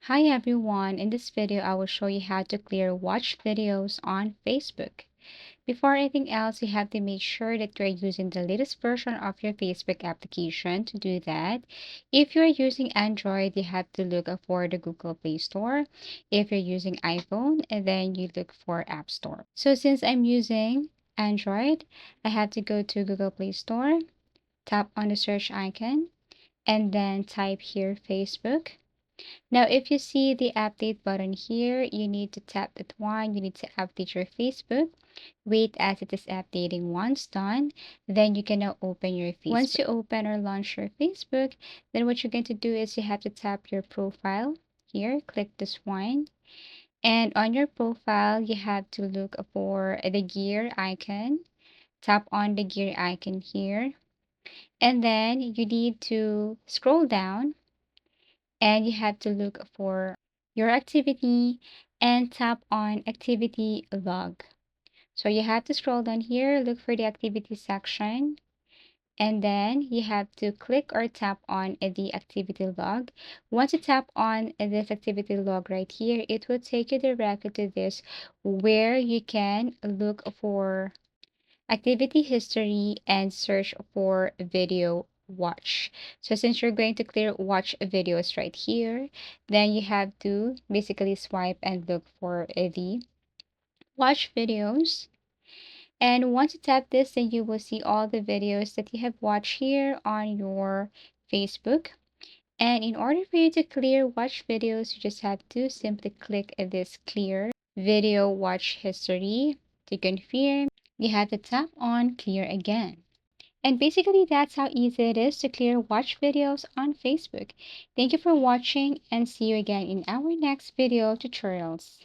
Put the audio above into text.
Hi everyone, in this video I will show you how to clear watch videos on Facebook. Before anything else, you have to make sure that you're using the latest version of your Facebook application. To do that, if you're using Android, you have to look for the Google Play Store. If you're using iPhone, and then you look for App Store. So since I'm using Android, I have to go to Google Play Store, tap on the search icon, and then type here Facebook. Now, if you see the update button here, you need to tap that one. You need to update your Facebook. Wait as it is updating. Once done, then you can now open your Facebook. Once you open or launch your Facebook, then what you're going to do is you have to tap your profile here. Click this one. And on your profile, you have to look for the gear icon. Tap on the gear icon here. And then you need to scroll down and you have to look for your activity and tap on activity log. So you have to scroll down here, look for the activity section, and then you have to click or tap on the activity log. Once you tap on this activity log right here, it will take you directly to this where you can look for activity history and search for video watch. So since you're going to clear watch videos right here, then you have to basically swipe and look for the watch videos. And once you tap this, then you will see all the videos that you have watched here on your Facebook. And in order for you to clear watch videos, you just have to simply click this clear video watch history. To confirm, you have to tap on clear again. And basically, that's how easy it is to clear watch videos on Facebook. Thank you for watching and see you again in our next video tutorials.